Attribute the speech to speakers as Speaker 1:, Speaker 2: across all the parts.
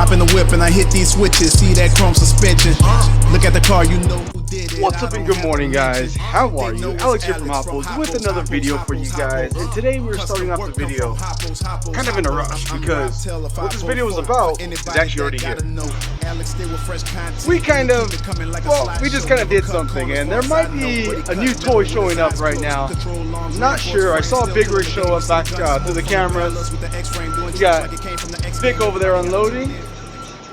Speaker 1: Hop in the whip and I hit these switches. See that chrome suspension. Look at the car, you know who did it.
Speaker 2: What's up and good morning, guys? How are you? Alex here from Hot Pulls with another video for you guys. And today we're starting off the video kind of in a rush because what this video is about is actually already here. We just kind of did something, and there might be a new toy showing up right now. Not sure. I saw a big rig show up back through the cameras. We got Vic over there unloading.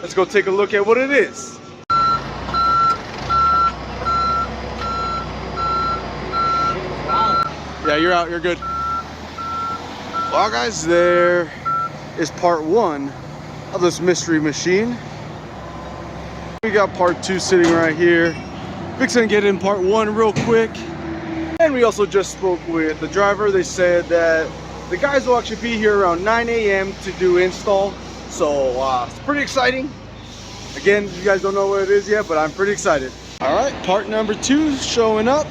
Speaker 2: Let's go take a look at what it is. Yeah, you're out, you're good. Well guys, there is part one of this mystery machine. We got part two sitting right here. Vic's gonna get in part one real quick. And we also just spoke with the driver. They said that the guys will actually be here around 9 a.m. to do install. So it's pretty exciting. Again, you guys don't know what it is yet, but I'm pretty excited. All right, part number two showing up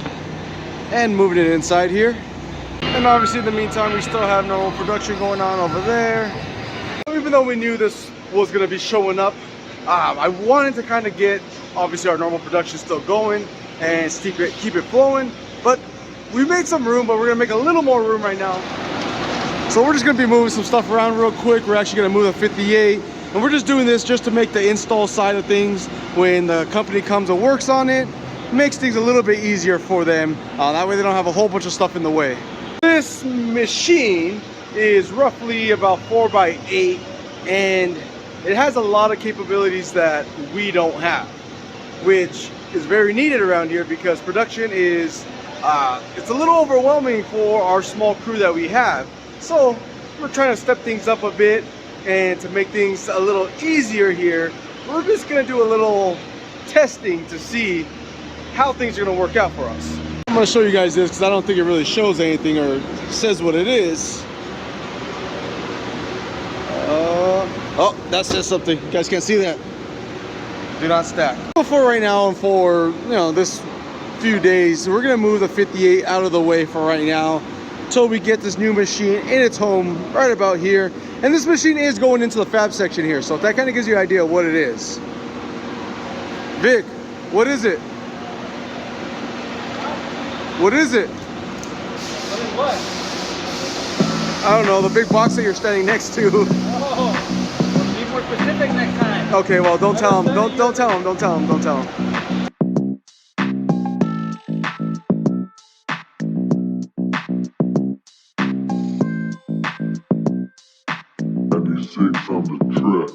Speaker 2: and moving it inside here. And obviously in the meantime, we still have normal production going on over there. Even though we knew this was going to be showing up, I wanted to kind of get obviously our normal production still going and keep it flowing. But we made some room, but we're going to make a little more room right now. So we're just going to be moving some stuff around real quick. We're actually going to move the 58. And we're just doing this just to make the install side of things when the company comes and works on it. Makes things a little bit easier for them. That way they don't have a whole bunch of stuff in the way. This machine is roughly about 4x8 and it has a lot of capabilities that we don't have, which is very needed around here because production is it's a little overwhelming for our small crew that we have. So we're trying to step things up a bit, and to make things a little easier here, we're just going to do a little testing to see how things are going to work out for us. I'm going to show you guys this because I don't think it really shows anything or says what it is. Oh, that says something. You guys can't see that. Do not stack. For right now and for this few days, we're going to move the 58 out of the way for right now until we get this new machine in its home right about here. And this machine is going into the fab section here, so that kind of gives you an idea of what it is. Vic, what is it? What is it?
Speaker 3: What is what?
Speaker 2: I don't know, the big box that you're standing next to.
Speaker 3: Oh, be more specific next time.
Speaker 2: Okay, well, don't tell him. Don't tell him. Don't tell him. Don't tell him.
Speaker 4: On the track.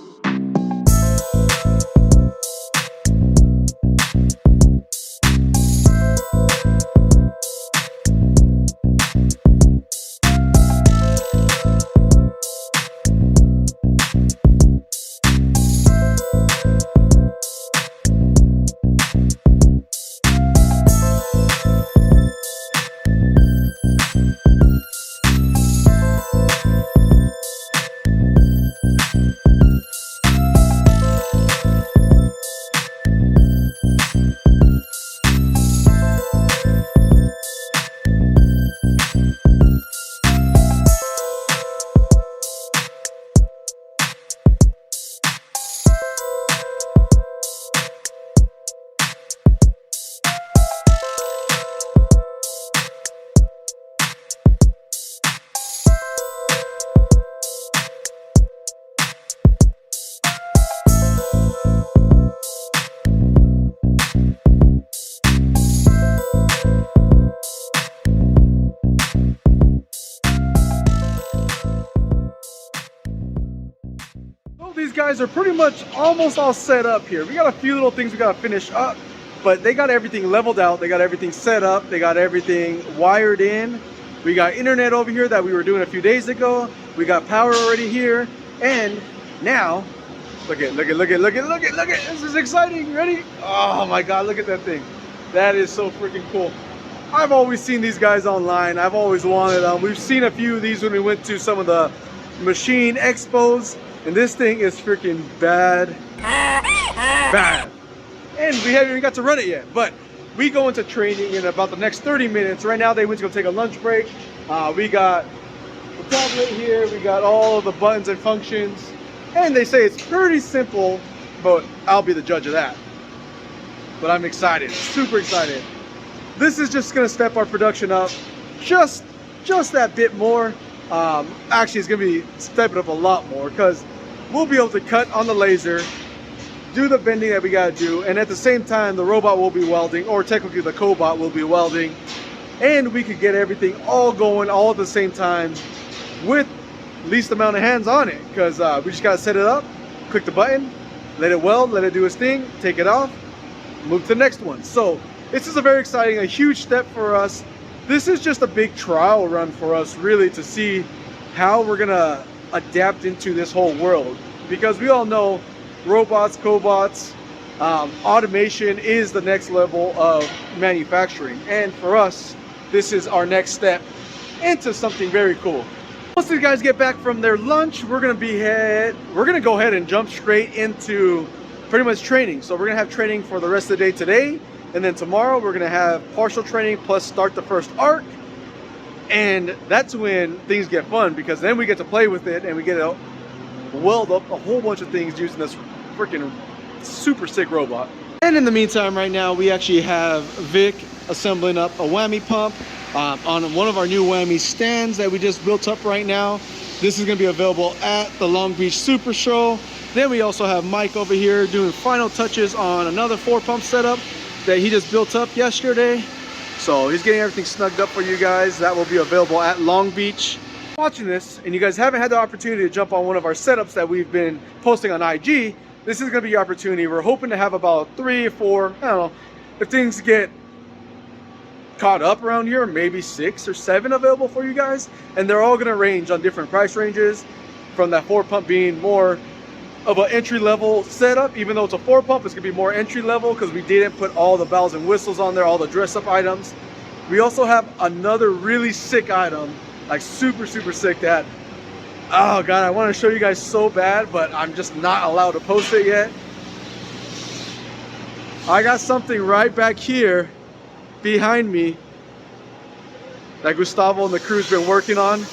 Speaker 2: These guys are pretty much almost all set up here. We got a few little things we got to finish up, but they got everything leveled out. They got everything set up. They got everything wired in. We got internet over here that we were doing a few days ago. We got power already here. And now, look at. This is exciting. Ready? Oh my God, look at that thing. That is so freaking cool. I've always seen these guys online. I've always wanted them. We've seen a few of these when we went to some of the machine expos. And this thing is freaking bad. And we haven't even got to run it yet. But we go into training in about the next 30 minutes. Right now, they went to go take a lunch break. We got the tablet here. We got all of the buttons and functions. And they say it's pretty simple, but I'll be the judge of that. But I'm excited, super excited. This is just gonna step our production up just that bit more. Actually, it's gonna be stepping up a lot more because we'll be able to cut on the laser, do the bending that we gotta do, and at the same time, the robot will be welding, or technically the cobot will be welding, and we could get everything all going all at the same time with least amount of hands on it, because we just gotta set it up, click the button, let it weld, let it do its thing, take it off, move to the next one. So this is a very exciting, a huge step for us. This is just a big trial run for us, really, to see how we're gonna adapt into this whole world, because we all know robots, cobots, automation is the next level of manufacturing, and for us this is our next step into something very cool. Once these guys get back from their lunch, we're gonna go ahead and jump straight into pretty much training. So we're gonna have training for the rest of the day today, and then tomorrow we're gonna have partial training plus start the first arc. And that's when things get fun, because then we get to play with it and we get to weld up a whole bunch of things using this freaking super sick robot. And in the meantime, right now we actually have Vic assembling up a whammy pump on one of our new whammy stands that we just built up right now. This is going to be available at the Long Beach Super Show. Then we also have Mike over here doing final touches on another 4-pump setup that he just built up yesterday. So he's getting everything snugged up for you guys. That will be available at Long Beach. Watching this and you guys haven't had the opportunity to jump on one of our setups that we've been posting on IG, this is going to be your opportunity. We're hoping to have about 3 or 4, I don't know, if things get caught up around here, maybe 6 or 7 available for you guys, and they're all going to range on different price ranges, from that 4-pump being more of an entry-level setup. Even though it's a 4-pump, it's going to be more entry-level because we didn't put all the bells and whistles on there, all the dress-up items. We also have another really sick item, like super sick, that, oh god, I want to show you guys so bad, but I'm just not allowed to post it yet. I got something right back here behind me that Gustavo and the crew's been working on,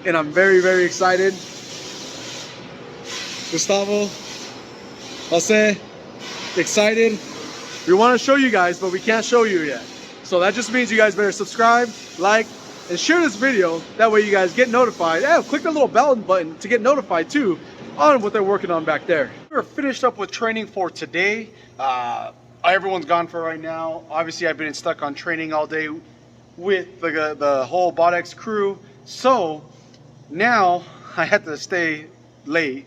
Speaker 2: and I'm very excited. Gustavo, Jose, excited. We want to show you guys, but we can't show you yet. So that just means you guys better subscribe, like, and share this video. That way you guys get notified. Yeah, click the little bell button to get notified too on what they're working on back there. We're finished up with training for today. Everyone's gone for right now. Obviously, I've been stuck on training all day with the whole BotX crew. So now I had to stay late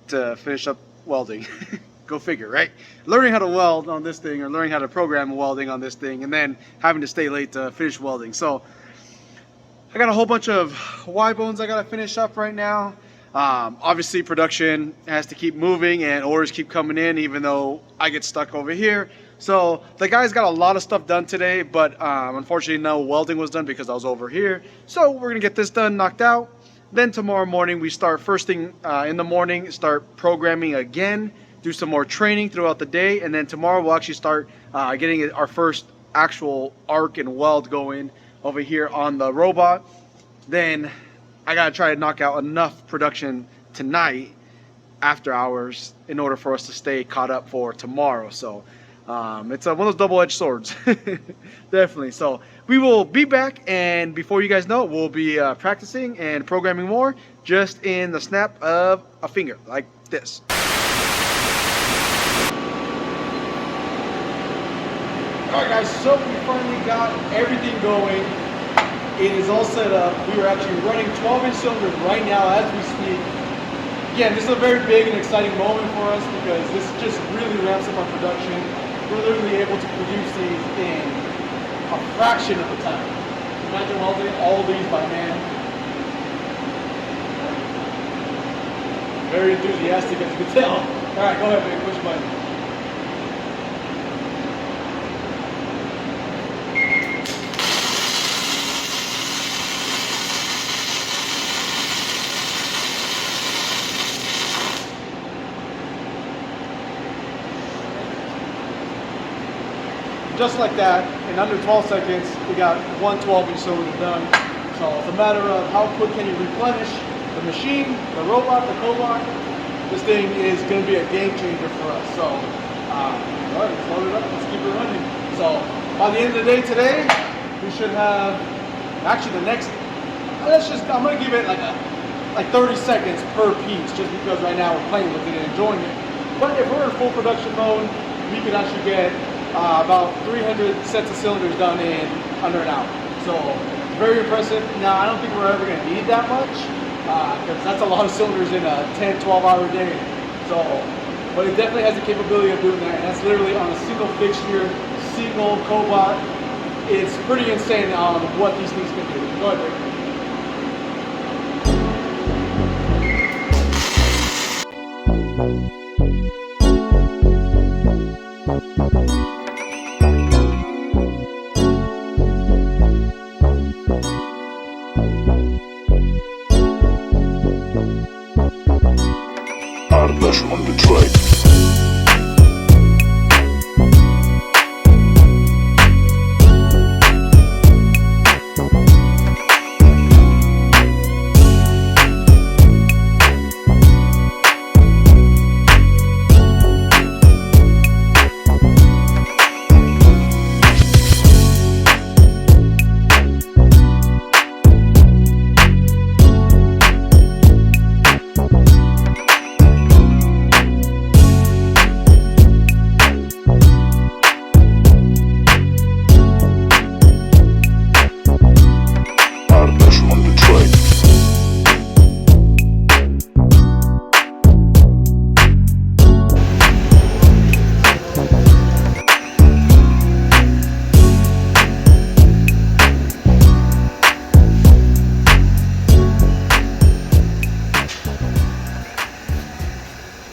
Speaker 2: to finish up welding. Go figure, right? Learning how to weld on this thing, or learning how to program welding on this thing, and then having to stay late to finish welding. So I got a whole bunch of Y-bones I gotta finish up right now. Obviously production has to keep moving and orders keep coming in, even though I get stuck over here. So the guys got a lot of stuff done today, but unfortunately no welding was done because I was over here. So we're gonna get this done, knocked out. Then tomorrow morning we start, first thing in the morning, start programming again, do some more training throughout the day, and then tomorrow we'll actually start getting our first actual arc and weld going over here on the robot. Then I gotta try to knock out enough production tonight after hours in order for us to stay caught up for tomorrow. So it's one of those double-edged swords. Definitely. So we will be back, and before you guys know it, we'll be practicing and programming more, just in the snap of a finger, like this. Alright guys, so we finally got everything going. It is all set up. We are actually running 12-inch cylinders right now as we speak. Again, this is a very big and exciting moment for us because this just really ramps up our production. We're literally able to produce these in a fraction of the time. Imagine welding all these by hand. Very enthusiastic, as you can tell. Alright, go ahead, babe, push the button. Just like that, in under 12 seconds, we got one 12-inch cylinder done. So it's a matter of how quick can you replenish the machine, the robot, the cobot, this thing is going to be a game changer for us. So, all right, let's load it up. Let's keep it running. So, by the end of the day today, we should have, actually the next, I'm going to give it like 30 seconds per piece, just because right now we're playing with it and enjoying it. But if we're in full production mode, we could actually get about 300 sets of cylinders done in under an hour. So, very impressive. Now, I don't think we're ever going to need that much, because that's a lot of cylinders in a 10, 12-hour day. So, but it definitely has the capability of doing that, and that's literally on a single fixture, single cobot. It's pretty insane on what these things can do. Go ahead, Rick.
Speaker 4: On the track.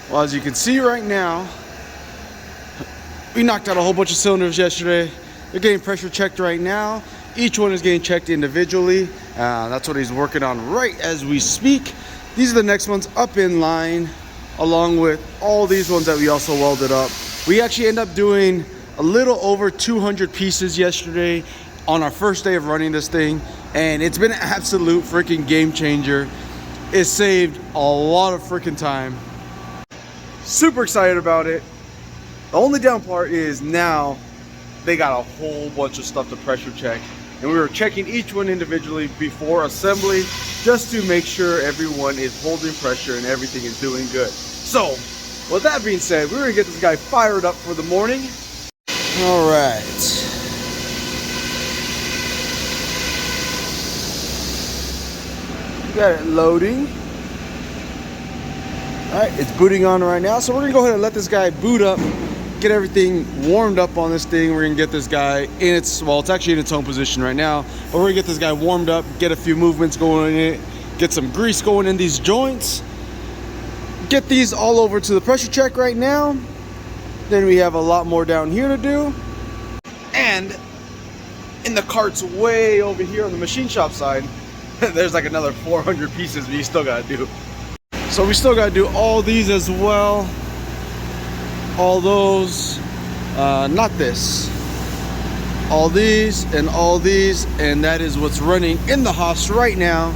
Speaker 2: Well, as you can see right now, we knocked out a whole bunch of cylinders yesterday. They're getting pressure checked right now. Each one is getting checked individually. That's what he's working on right as we speak. These are the next ones up in line, along with all these ones that we also welded up. We actually end up doing a little over 200 pieces yesterday on our first day of running this thing, and it's been an absolute freaking game changer. It saved a lot of freaking time. Super excited about it. The only down part is now they got a whole bunch of stuff to pressure check, and we were checking each one individually before assembly just to make sure everyone is holding pressure and everything is doing good. So with that being said, we're gonna get this guy fired up for the morning. All right, got it loading. All right, it's booting on right now, so we're gonna go ahead and let this guy boot up, get everything warmed up on this thing. We're gonna get this guy in its, well, it's actually in its own position right now, but we're gonna get this guy warmed up, get a few movements going in it, get some grease going in these joints, get these all over to the pressure check right now. Then we have a lot more down here to do, and in the carts way over here on the machine shop side, there's like another 400 pieces we still gotta do. So we still gotta do all these as well. All those, not this. All these, and that is what's running in the house right now.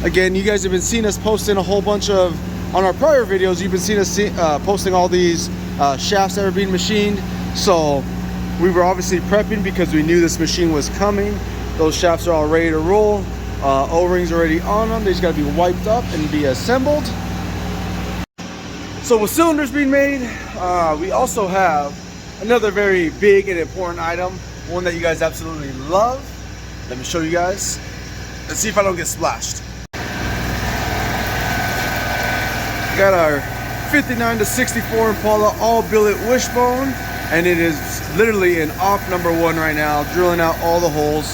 Speaker 2: Again, you guys have been seeing us posting a whole bunch of, on our prior videos, you've been seeing us posting all these shafts that are being machined. So we were obviously prepping because we knew this machine was coming. Those shafts are all ready to roll. O-rings already on them. They just gotta be wiped up and be assembled. So with cylinders being made, we also have another very big and important item, one that you guys absolutely love. Let me show you guys. Let's see if I don't get splashed. We got our 59 to 64 Impala all billet wishbone, and it is literally in op number 1 right now, drilling out all the holes.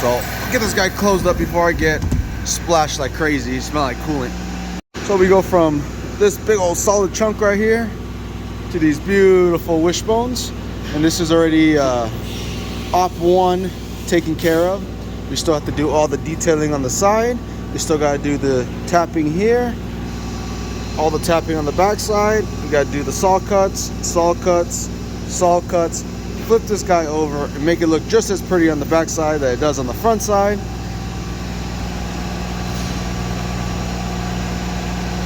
Speaker 2: So I'll get this guy closed up before I get splashed like crazy. Smell like coolant. So we go from this big old solid chunk right here to these beautiful wishbones, and this is already op 1 taken care of. We still have to do all the detailing on the side. We still got to do the tapping here, all the tapping on the back side. We got to do the saw cuts, flip this guy over and make it look just as pretty on the back side that it does on the front side.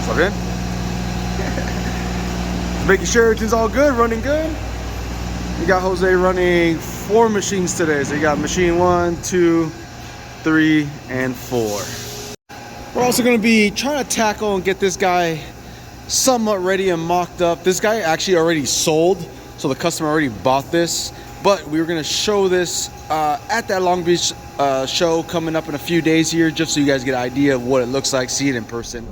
Speaker 2: Plug in. making sure everything's all good, running good. We got Jose running 4 machines today. So you got machine 1, 2, 3, and 4. We're also gonna be trying to tackle and get this guy somewhat ready and mocked up. This guy actually already sold, so the customer already bought this, but we were gonna show this at that Long Beach show coming up in a few days here, just so you guys get an idea of what it looks like, see it in person.